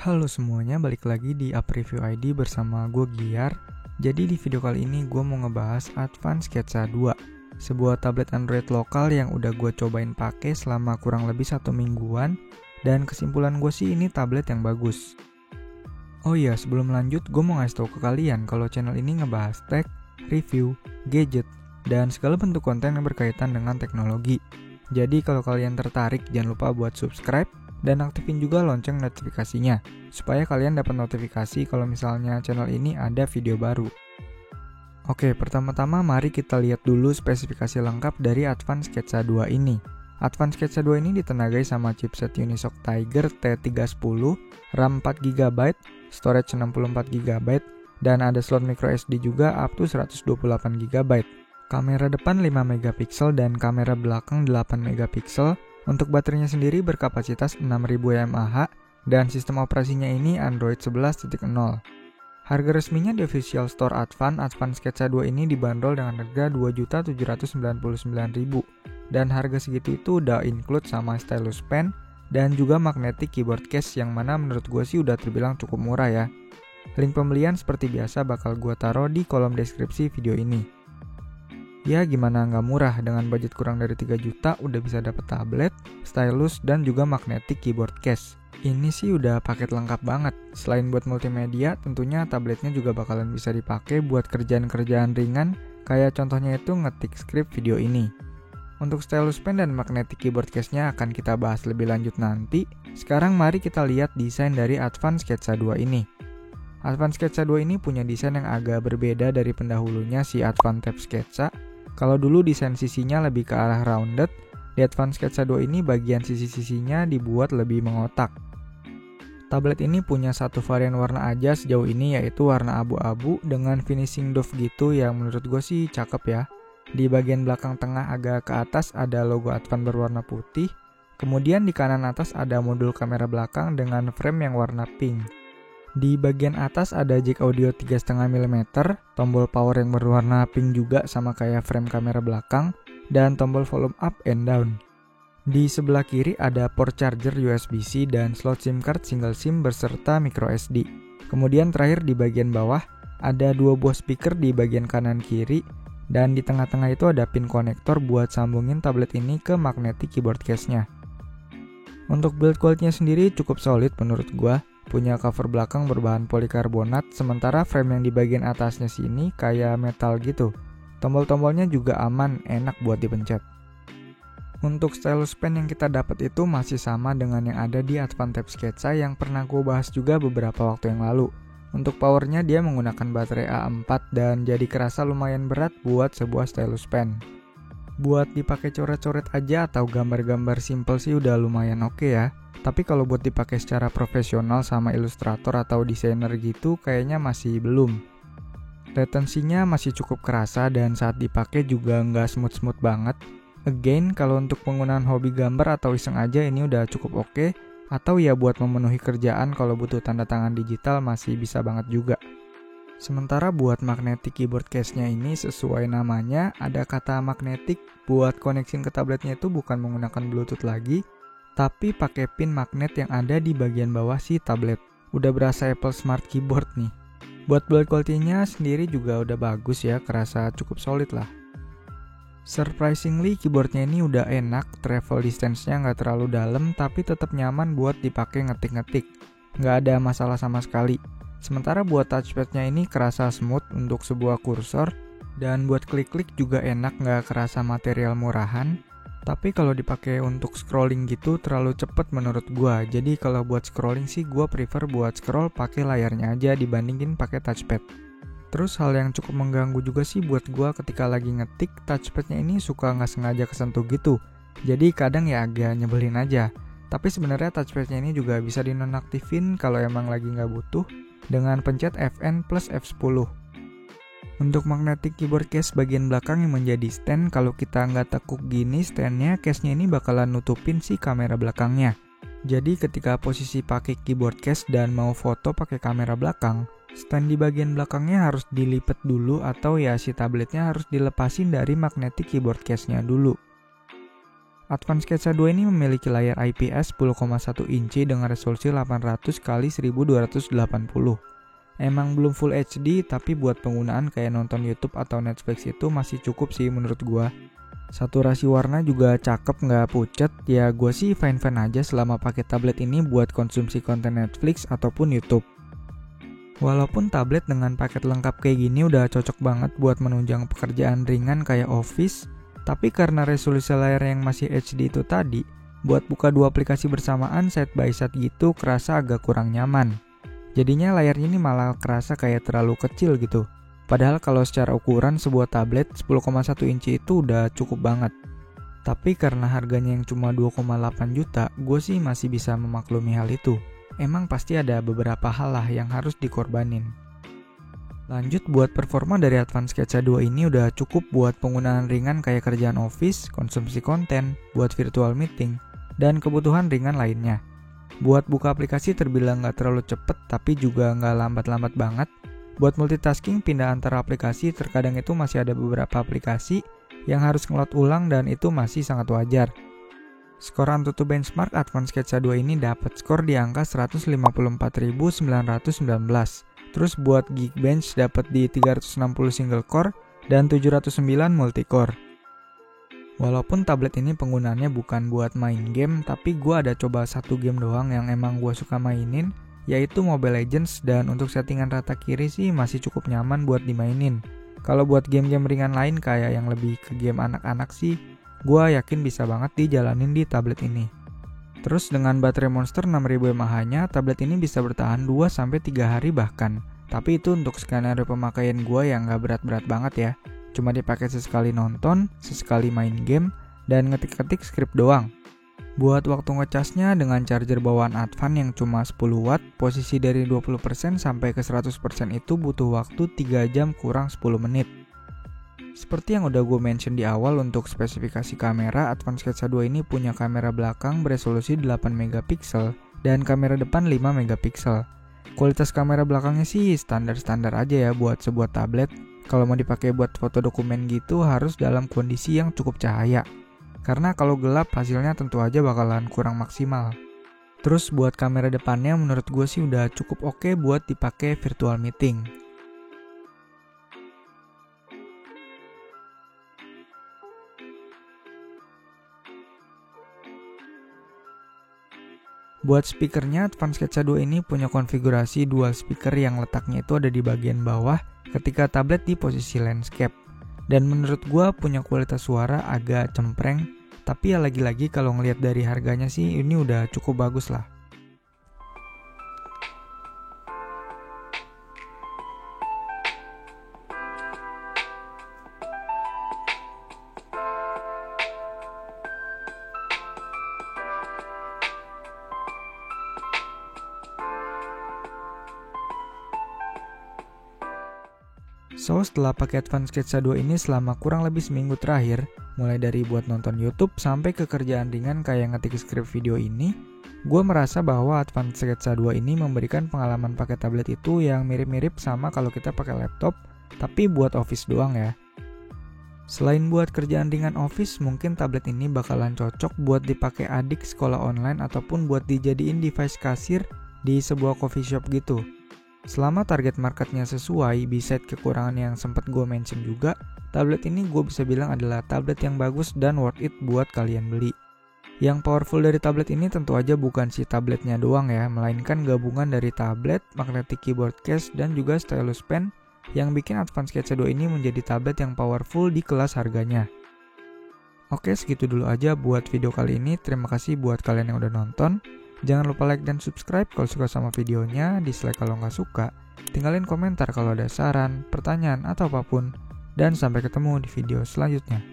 Halo semuanya, balik lagi di Up Review ID bersama gue Giar. Jadi di video kali ini gue mau ngebahas Advan Sketsa 2, sebuah tablet Android lokal yang udah gue cobain pakai selama kurang lebih 1 mingguan. Dan kesimpulan gue sih ini tablet yang bagus. Oh iya, sebelum lanjut gue mau ngasih tau ke kalian kalau channel ini ngebahas tech, review, gadget, dan segala bentuk konten yang berkaitan dengan teknologi. Jadi kalau kalian tertarik jangan lupa buat subscribe dan aktifin juga lonceng notifikasinya supaya kalian dapat notifikasi kalau misalnya channel ini ada video baru. Oke, pertama-tama mari kita lihat dulu spesifikasi lengkap dari Advan Sketsa 2 ini. Advan Sketsa 2 ini ditenagai sama chipset Unisoc Tiger T310, RAM 4GB, storage 64GB, dan ada slot microSD juga up to 128GB. Kamera depan 5MP dan kamera belakang 8MP. Untuk baterainya sendiri berkapasitas 6000 mAh dan sistem operasinya ini Android 11.0. Harga resminya di official store Advan Sketsa 2 ini dibanderol dengan harga Rp2.799.000 dan harga segitu itu udah include sama stylus pen dan juga magnetic keyboard case yang mana menurut gue sih udah terbilang cukup murah ya. Link pembelian seperti biasa bakal gue taruh di kolom deskripsi video ini. Ya gimana nggak murah, dengan budget kurang dari 3 juta udah bisa dapet tablet, stylus, dan juga magnetic keyboard case. Ini sih udah paket lengkap banget. Selain buat multimedia, tentunya tabletnya juga bakalan bisa dipakai buat kerjaan-kerjaan ringan, kayak contohnya itu ngetik skrip video ini. Untuk stylus pen dan magnetic keyboard case-nya akan kita bahas lebih lanjut nanti. Sekarang mari kita lihat desain dari Advan Sketsa 2 ini. Advan Sketsa 2 ini punya desain yang agak berbeda dari pendahulunya si Advan Tab Sketsa. Kalau dulu desain sisinya lebih ke arah rounded, di Advan Sketsa 2 ini bagian sisi-sisinya dibuat lebih mengotak. Tablet ini punya satu varian warna aja sejauh ini, yaitu warna abu-abu dengan finishing doff gitu yang menurut gue sih cakep ya. Di bagian belakang tengah agak ke atas ada logo Advan berwarna putih, kemudian di kanan atas ada modul kamera belakang dengan frame yang warna pink. Di bagian atas ada jack audio 3,5mm, tombol power yang berwarna pink juga sama kayak frame kamera belakang, dan tombol volume up and down. Di sebelah kiri ada port charger USB-C dan slot SIM card single SIM beserta microSD. Kemudian terakhir di bagian bawah ada 2 buah speaker di bagian kanan kiri, dan di tengah-tengah itu ada pin konektor buat sambungin tablet ini ke magnetic keyboard case-nya. Untuk build quality-nya sendiri cukup solid menurut gua. Punya cover belakang berbahan polikarbonat, sementara frame yang di bagian atasnya sini kayak metal gitu. Tombol-tombolnya juga aman, enak buat dipencet. Untuk stylus pen yang kita dapat itu masih sama dengan yang ada di Advan Tab Sketsa yang pernah gue bahas juga beberapa waktu yang lalu. Untuk powernya dia menggunakan baterai A4 dan jadi kerasa lumayan berat buat sebuah stylus pen. Buat dipakai coret-coret aja atau gambar-gambar simple sih udah lumayan oke ya. Tapi kalau buat dipakai secara profesional sama ilustrator atau desainer gitu kayaknya masih belum. Latensinya masih cukup kerasa dan saat dipakai juga nggak smooth-smooth banget. Again, kalau untuk penggunaan hobi gambar atau iseng aja ini udah cukup oke. Atau ya buat memenuhi kerjaan kalau butuh tanda tangan digital masih bisa banget juga. Sementara buat magnetic keyboard case-nya ini sesuai namanya, ada kata magnetic buat koneksi ke tabletnya itu bukan menggunakan Bluetooth lagi, tapi pakai pin magnet yang ada di bagian bawah si tablet. Udah berasa Apple Smart Keyboard nih. Buat build quality-nya sendiri juga udah bagus ya, kerasa cukup solid lah. Surprisingly keyboardnya ini udah enak, travel distance-nya nggak terlalu dalam tapi tetap nyaman buat dipakai ngetik-ngetik. Nggak ada masalah sama sekali. Sementara buat touchpad-nya ini kerasa smooth untuk sebuah kursor, dan buat klik-klik juga enak, nggak kerasa material murahan. Tapi kalau dipakai untuk scrolling gitu terlalu cepet menurut gua. Jadi kalau buat scrolling sih gua prefer buat scroll pakai layarnya aja dibandingin pakai touchpad. Terus hal yang cukup mengganggu juga sih buat gua ketika lagi ngetik, touchpadnya ini suka nggak sengaja kesentuh gitu. Jadi kadang ya agak nyebelin aja. Tapi sebenarnya touchpadnya ini juga bisa dinonaktifin kalau emang lagi nggak butuh dengan pencet Fn plus F10. Untuk magnetic keyboard case bagian belakang yang menjadi stand, kalau kita nggak tekuk gini standnya, case-nya ini bakalan nutupin si kamera belakangnya. Jadi ketika posisi pakai keyboard case dan mau foto pakai kamera belakang, stand di bagian belakangnya harus dilipat dulu atau ya si tabletnya harus dilepasin dari magnetic keyboard case-nya dulu. Advance Sketsa 2 ini memiliki layar IPS 10,1 inci dengan resolusi 800x1280. Emang belum Full HD, tapi buat penggunaan kayak nonton YouTube atau Netflix itu masih cukup sih menurut gua. Saturasi warna juga cakep, nggak pucat. Ya gua sih fine-fine aja selama pakai tablet ini buat konsumsi konten Netflix ataupun YouTube. Walaupun tablet dengan paket lengkap kayak gini udah cocok banget buat menunjang pekerjaan ringan kayak Office, tapi karena resolusi layar yang masih HD itu tadi, buat buka dua aplikasi bersamaan side by side gitu kerasa agak kurang nyaman. Jadinya layarnya ini malah kerasa kayak terlalu kecil gitu. Padahal kalau secara ukuran sebuah tablet 10,1 inci itu udah cukup banget. Tapi karena harganya yang cuma 2,8 juta, gue sih masih bisa memaklumi hal itu. Emang pasti ada beberapa hal lah yang harus dikorbanin. Lanjut, buat performa dari Advance Sketsa 2 ini udah cukup buat penggunaan ringan kayak kerjaan Office, konsumsi konten, buat virtual meeting, dan kebutuhan ringan lainnya. Buat buka aplikasi terbilang nggak terlalu cepet, tapi juga nggak lambat-lambat banget. Buat multitasking pindah antara aplikasi, terkadang itu masih ada beberapa aplikasi yang harus ngeload ulang dan itu masih sangat wajar. Skor AnTuTu Benchmark Advance Sketsa 2 ini dapat skor di angka 154.919. Terus buat Geekbench dapat di 360 single core dan 709 multicore. Walaupun tablet ini penggunaannya bukan buat main game, tapi gue ada coba satu game doang yang emang gue suka mainin, yaitu Mobile Legends, dan untuk settingan rata kiri sih masih cukup nyaman buat dimainin. Kalau buat game-game ringan lain kayak yang lebih ke game anak-anak sih, gue yakin bisa banget dijalanin di tablet ini. Terus dengan baterai Monster 6000 mAh-nya, tablet ini bisa bertahan 2-3 hari bahkan. Tapi itu untuk skenario pemakaian gue yang gak berat-berat banget ya. Cuma dipakai sesekali nonton, sesekali main game, dan ngetik-ketik skrip doang. Buat waktu ngecasnya dengan charger bawaan Advan yang cuma 10 watt, posisi dari 20% sampai ke 100% itu butuh waktu 3 jam kurang 10 menit. Seperti yang udah gue mention di awal, untuk spesifikasi kamera, Advance Sketsa 2 ini punya kamera belakang beresolusi 8 megapiksel dan kamera depan 5 megapiksel. Kualitas kamera belakangnya sih standar-standar aja ya buat sebuah tablet. Kalau mau dipakai buat foto dokumen gitu harus dalam kondisi yang cukup cahaya. Karena kalau gelap hasilnya tentu aja bakalan kurang maksimal. Terus buat kamera depannya menurut gue sih udah cukup oke buat dipakai virtual meeting. Buat speakernya, Advance Sketsa 2 ini punya konfigurasi dual speaker yang letaknya itu ada di bagian bawah ketika tablet di posisi landscape. Dan menurut gua punya kualitas suara agak cempreng, tapi ya lagi-lagi kalau ngelihat dari harganya sih ini udah cukup bagus lah. So, setelah pakai Advance Sketsa 2 ini selama kurang lebih seminggu terakhir, mulai dari buat nonton YouTube sampai ke kerjaan ringan kayak ngetik skrip video ini, gue merasa bahwa Advance Sketsa 2 ini memberikan pengalaman pakai tablet itu yang mirip-mirip sama kalau kita pakai laptop, tapi buat Office doang ya. Selain buat kerjaan ringan Office, mungkin tablet ini bakalan cocok buat dipakai adik sekolah online ataupun buat dijadiin device kasir di sebuah coffee shop gitu. Selama target marketnya sesuai, beside kekurangan yang sempat gue mention juga, tablet ini gue bisa bilang adalah tablet yang bagus dan worth it buat kalian beli. Yang powerful dari tablet ini tentu aja bukan si tabletnya doang ya, melainkan gabungan dari tablet, magnetic keyboard case, dan juga stylus pen yang bikin Advance Sketsa 2 ini menjadi tablet yang powerful di kelas harganya. Oke, segitu dulu aja buat video kali ini. Terima kasih buat kalian yang udah nonton. Jangan lupa like dan subscribe kalau suka sama videonya, dislike kalau nggak suka. Tinggalin komentar kalau ada saran, pertanyaan, atau apapun. Dan sampai ketemu di video selanjutnya.